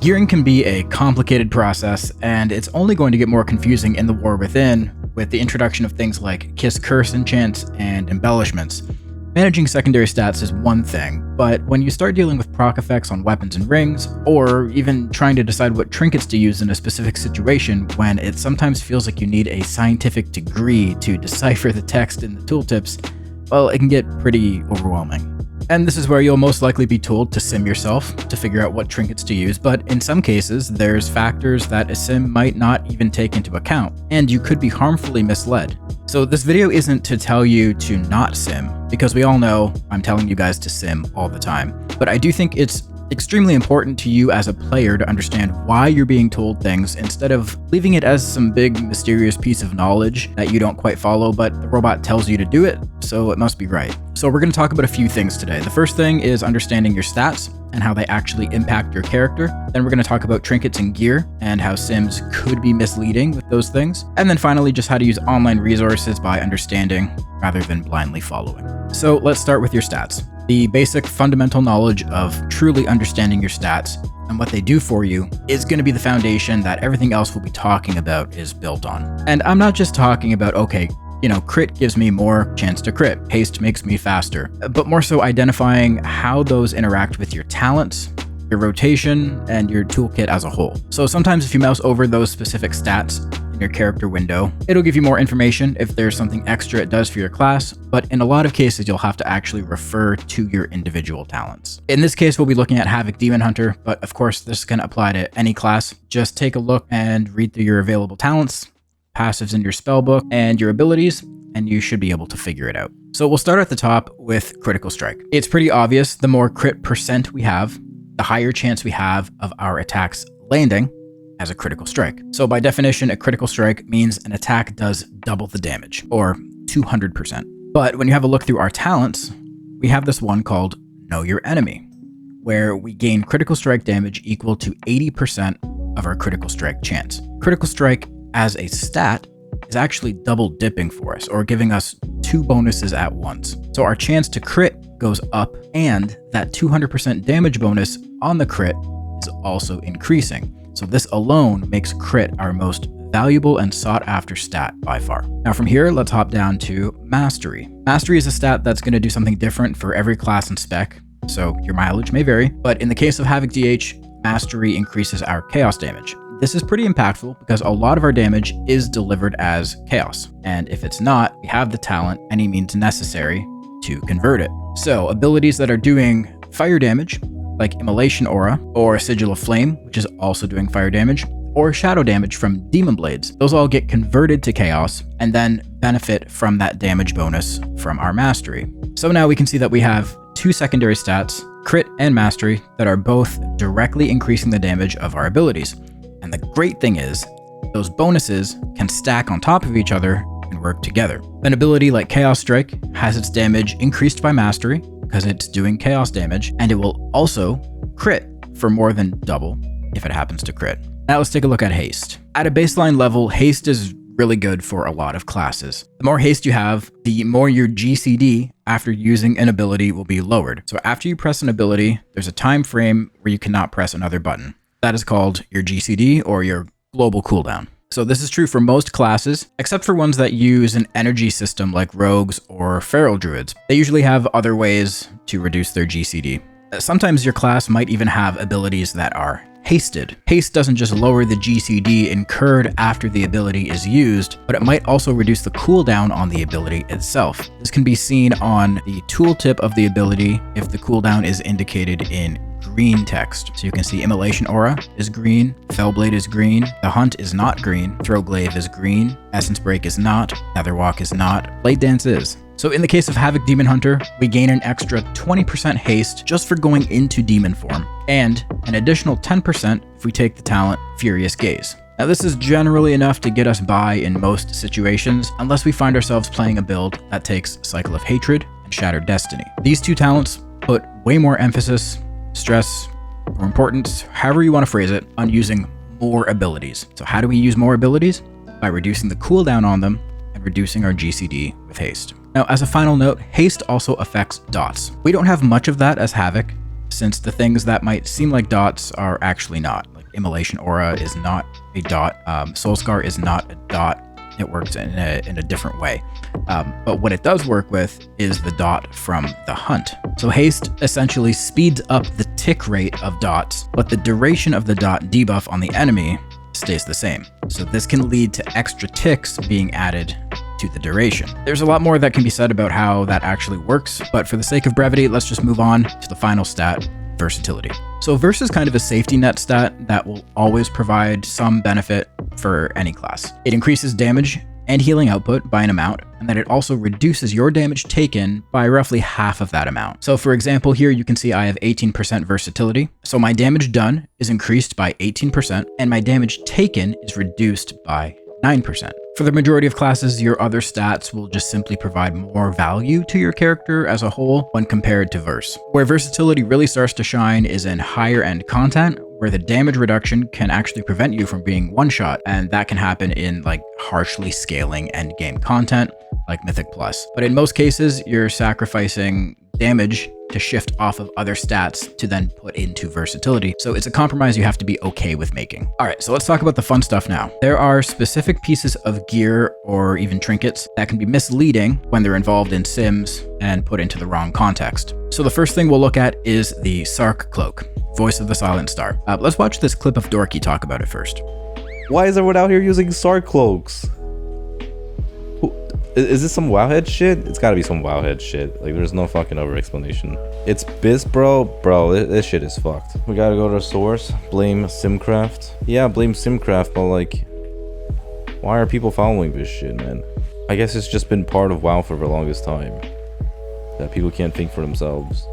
Gearing can be a complicated process, and it's only going to get more confusing in the War Within with the introduction of things like Kiss Curse enchants and embellishments. Managing secondary stats is one thing, but when you start dealing with proc effects on weapons and rings, or even trying to decide what trinkets to use in a specific situation when it sometimes feels like you need a scientific degree to decipher the text in the tooltips, well, it can get pretty overwhelming. And this is where you'll most likely be told to sim yourself to figure out what trinkets to use, but in some cases, there's factors that a sim might not even take into account, and you could be harmfully misled. So this video isn't to tell you to not sim, because we all know I'm telling you guys to sim all the time, but I do think it's extremely important to you as a player to understand why you're being told things instead of leaving it as some big mysterious piece of knowledge that you don't quite follow, but the robot tells you to do it, so it must be right. So we're going to talk about a few things today. The first thing is understanding your stats and how they actually impact your character. Then we're going to talk about trinkets and gear and how sims could be misleading with those things. And then finally, just how to use online resources by understanding rather than blindly following. So let's start with your stats. The basic fundamental knowledge of truly understanding your stats and what they do for you is going to be the foundation that everything else we'll be talking about is built on. And I'm not just talking about, okay, crit gives me more chance to crit, haste makes me faster, but more so identifying how those interact with your talents, your rotation, and your toolkit as a whole. So sometimes if you mouse over those specific stats in your character window, it'll give you more information if there's something extra it does for your class, but in a lot of cases, you'll have to actually refer to your individual talents. In this case, we'll be looking at Havoc Demon Hunter, but of course, this can apply to any class. Just take a look and read through your available talents, passives in your spellbook, and your abilities, and you should be able to figure it out. So we'll start at the top with Critical Strike. It's pretty obvious, the more crit percent we have, the higher chance we have of our attacks landing as a critical strike. So by definition, a critical strike means an attack does double the damage, or 200%. But when you have a look through our talents, we have this one called Know Your Enemy, where we gain critical strike damage equal to 80% of our critical strike chance. Critical strike as a stat is actually double dipping for us, or giving us 2 bonuses at once. So our chance to crit goes up, and that 200% damage bonus on the crit is also increasing. So this alone makes crit our most valuable and sought after stat by far. Now from here, let's hop down to Mastery. Mastery is a stat that's going to do something different for every class and spec, so your mileage may vary, but in the case of Havoc DH, Mastery increases our chaos damage. This is pretty impactful because a lot of our damage is delivered as chaos, and if it's not, we have the talent, any means necessary to convert it. So abilities that are doing fire damage, like Immolation Aura, or Sigil of Flame, which is also doing fire damage, or shadow damage from Demon Blades, those all get converted to chaos and then benefit from that damage bonus from our Mastery. So now we can see that we have 2 secondary stats, crit and Mastery, that are both directly increasing the damage of our abilities. And the great thing is, those bonuses can stack on top of each other and work together. An ability like Chaos Strike has its damage increased by Mastery because it's doing chaos damage, and it will also crit for more than double if it happens to crit. Now let's take a look at Haste. At a baseline level, Haste is really good for a lot of classes. The more haste you have, the more your GCD after using an ability will be lowered. So after you press an ability, there's a time frame where you cannot press another button. That is called your GCD, or your global cooldown. So this is true for most classes, except for ones that use an energy system like rogues or feral druids. They usually have other ways to reduce their GCD. Sometimes your class might even have abilities that are hasted. Haste doesn't just lower the GCD incurred after the ability is used, but it might also reduce the cooldown on the ability itself. This can be seen on the tooltip of the ability if the cooldown is indicated in green text. So you can see Immolation Aura is green, Fellblade is green, The Hunt is not green, Throwglaive is green, Essence Break is not, Netherwalk is not, Blade Dance is. So in the case of Havoc Demon Hunter, we gain an extra 20% haste just for going into demon form, and an additional 10% if we take the talent Furious Gaze. Now this is generally enough to get us by in most situations, unless we find ourselves playing a build that takes Cycle of Hatred and Shattered Destiny. These two talents put way more emphasis, stress, or importance, however you want to phrase it, on using more abilities. So how do we use more abilities? By reducing the cooldown on them and reducing our GCD with haste. Now, as a final note, haste also affects dots. We don't have much of that as Havoc, since the things that might seem like dots are actually not. Like Immolation Aura is not a dot, Soul Scar is not a dot. It works in a different way. But what it does work with is the dot from the hunt. So haste essentially speeds up the tick rate of dots, but the duration of the dot debuff on the enemy stays the same. So this can lead to extra ticks being added to the duration. There's a lot more that can be said about how that actually works, but for the sake of brevity, let's just move on to the final stat, versatility. So Verse is kind of a safety net stat that will always provide some benefit for any class. It increases damage and healing output by an amount, and then it also reduces your damage taken by roughly half of that amount. So for example, here you can see I have 18% versatility. So my damage done is increased by 18%, and my damage taken is reduced by 9%. For the majority of classes, your other stats will just simply provide more value to your character as a whole when compared to Verse. Where versatility really starts to shine is in higher end content, where the damage reduction can actually prevent you from being one-shot, and that can happen in like harshly scaling endgame content like Mythic Plus. But in most cases, you're sacrificing damage to shift off of other stats to then put into versatility. So it's a compromise you have to be okay with making. All right, so let's talk about the fun stuff now. There are specific pieces of gear or even trinkets that can be misleading when they're involved in sims and put into the wrong context. So the first thing we'll look at is the Sark Cloak, Voice of the Silent Star. Let's watch this clip of Dorky talk about it first. Why is everyone out here using Sark cloaks? Is this some Wowhead shit? It's gotta be some Wowhead shit. Like, there's no fucking over explanation. It's Biz, bro. Bro, this shit is fucked. We gotta go to the source. Blame Simcraft. Yeah, blame Simcraft, but like, why are people following this shit, man? I guess it's just been part of WoW for the longest time. That people can't think for themselves.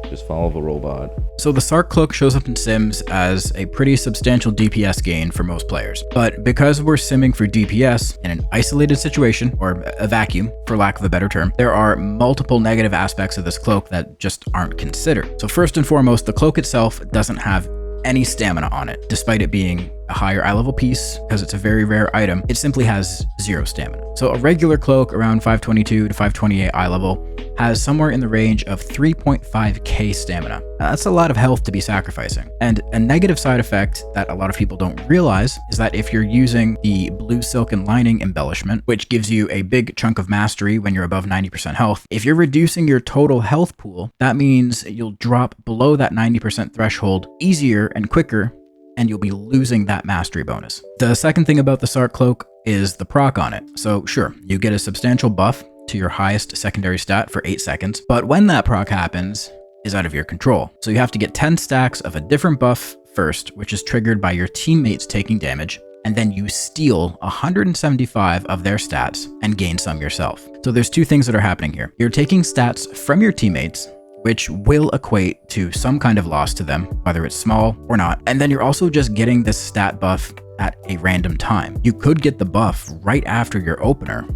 Just follow the robot. So the Sark Cloak shows up in Sims as a pretty substantial DPS gain for most players. But because we're simming for DPS in an isolated situation, or a vacuum, for lack of a better term, there are multiple negative aspects of this cloak that just aren't considered. So first and foremost, the cloak itself doesn't have any stamina on it, despite it being a higher eye level piece. Because it's a very rare item, it simply has 0 stamina. So a regular cloak around 522 to 528 eye level has somewhere in the range of 3.5k stamina. Now, that's a lot of health to be sacrificing. And a negative side effect that a lot of people don't realize is that if you're using the blue silken lining embellishment, which gives you a big chunk of mastery when you're above 90% health, if you're reducing your total health pool, that means you'll drop below that 90% threshold easier and quicker, and you'll be losing that mastery bonus. The second thing about the Sark Cloak is the proc on it. So sure, you get a substantial buff to your highest secondary stat for 8 seconds, but when that proc happens is out of your control. So you have to get 10 stacks of a different buff first, which is triggered by your teammates taking damage, and then you steal 175 of their stats and gain some yourself. So there's 2 things that are happening here. You're taking stats from your teammates, which will equate to some kind of loss to them, whether it's small or not. And then you're also just getting this stat buff at a random time. You could get the buff right after your opener,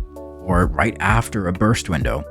or right after a burst window,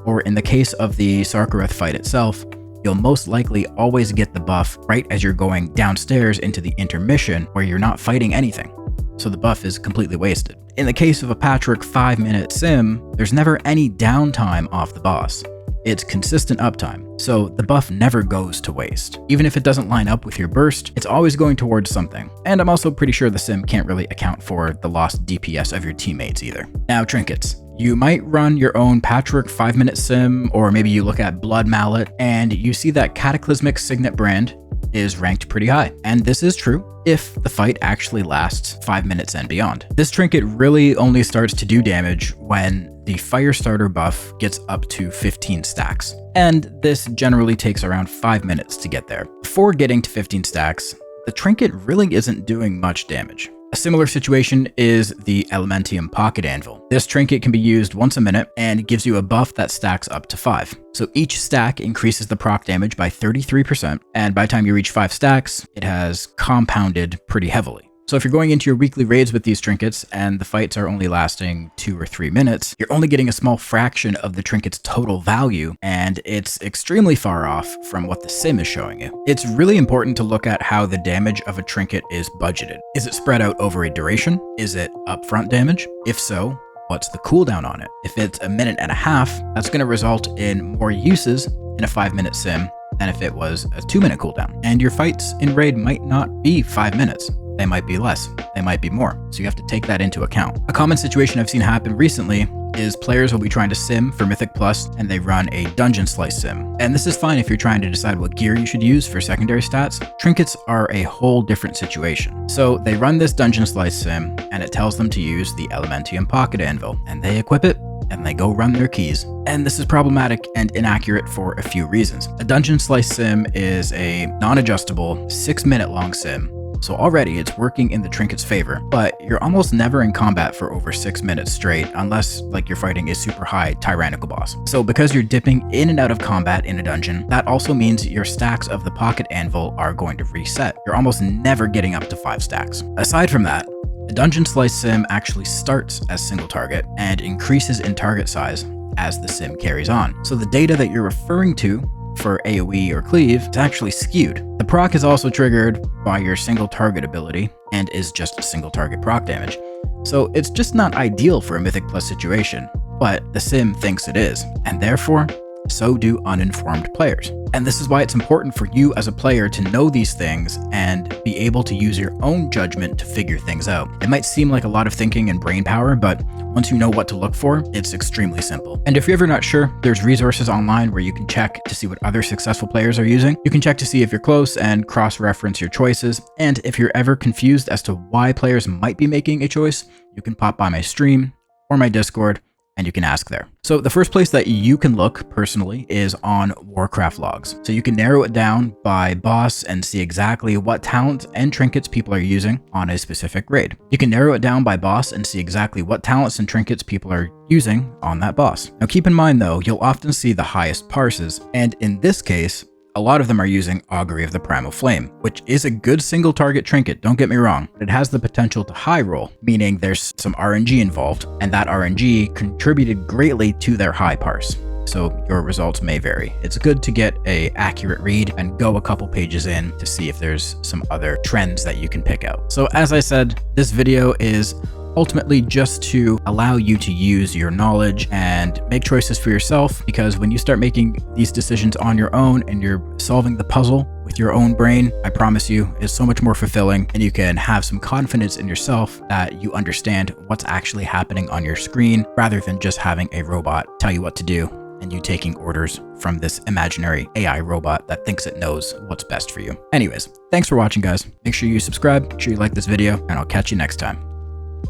or in the case of the Sarkareth fight itself, you'll most likely always get the buff right as you're going downstairs into the intermission where you're not fighting anything. So the buff is completely wasted. In the case of a Patrick 5-minute sim, there's never any downtime off the boss. It's consistent uptime, so the buff never goes to waste. Even if it doesn't line up with your burst, it's always going towards something. And I'm also pretty sure the sim can't really account for the lost DPS of your teammates either. Now, trinkets. You might run your own Patchwork 5-minute sim, or maybe you look at Blood Mallet and you see that Cataclysmic Signet brand is ranked pretty high. And this is true if the fight actually lasts 5 minutes and beyond. This trinket really only starts to do damage when the Firestarter buff gets up to 15 stacks. And this generally takes around 5 minutes to get there. Before getting to 15 stacks, the trinket really isn't doing much damage. A similar situation is the Elementium Pocket Anvil. This trinket can be used once a minute and gives you a buff that stacks up to 5. So each stack increases the proc damage by 33%, and by the time you reach 5 stacks, it has compounded pretty heavily. So if you're going into your weekly raids with these trinkets and the fights are only lasting 2 or 3 minutes, you're only getting a small fraction of the trinket's total value, and it's extremely far off from what the sim is showing you. It's really important to look at how the damage of a trinket is budgeted. Is it spread out over a duration? Is it upfront damage? If so, what's the cooldown on it? If it's a minute and a half, that's going to result in more uses in a 5-minute sim than if it was a 2-minute cooldown. And your fights in raid might not be 5 minutes. They might be less, they might be more. So you have to take that into account. A common situation I've seen happen recently is players will be trying to sim for Mythic Plus and they run a dungeon slice sim. And this is fine if you're trying to decide what gear you should use for secondary stats. Trinkets are a whole different situation. So they run this dungeon slice sim and it tells them to use the Elementium pocket anvil, and they equip it and they go run their keys. And this is problematic and inaccurate for a few reasons. A dungeon slice sim is a non-adjustable 6-minute long sim. So already it's working in the Trinket's favor, but you're almost never in combat for over 6 minutes straight unless like you're fighting a super high tyrannical boss. So because you're dipping in and out of combat in a dungeon, that also means your stacks of the pocket anvil are going to reset. You're almost never getting up to 5 stacks. Aside from that, a dungeon slice sim actually starts as single target and increases in target size as the sim carries on. So the data that you're referring to for AoE or cleave is actually skewed. The proc is also triggered by your single target ability and is just a single target proc damage. So it's just not ideal for a Mythic Plus situation, but the sim thinks it is, and therefore, so do uninformed players. And this is why it's important for you as a player to know these things and be able to use your own judgment to figure things out. It might seem like a lot of thinking and brain power, but once you know what to look for, it's extremely simple. And if you're ever not sure, there's resources online where you can check to see what other successful players are using. You can check to see if you're close and cross-reference your choices. And if you're ever confused as to why players might be making a choice, you can pop by my stream or my Discord and you can ask there. So the first place that you can look personally is on Warcraft logs. So you can narrow it down by boss and see exactly what talents and trinkets people are using on a specific raid. You can narrow it down by boss and see exactly what talents and trinkets people are using on that boss. Now keep in mind though, you'll often see the highest parses, and in this case, a lot of them are using Augury of the Primal Flame, which is a good single target trinket, don't get me wrong, but it has the potential to high roll, meaning there's some RNG involved, and that RNG contributed greatly to their high parse. So your results may vary. It's good to get an accurate read and go a couple pages in to see if there's some other trends that you can pick out. So as I said, this video is ultimately just to allow you to use your knowledge and make choices for yourself, because when you start making these decisions on your own and you're solving the puzzle with your own brain, I promise you it's so much more fulfilling, and you can have some confidence in yourself that you understand what's actually happening on your screen rather than just having a robot tell you what to do and you taking orders from this imaginary AI robot that thinks it knows what's best for you. Anyways, thanks for watching guys. Make sure you subscribe, make sure you like this video, and I'll catch you next time.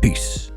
Peace.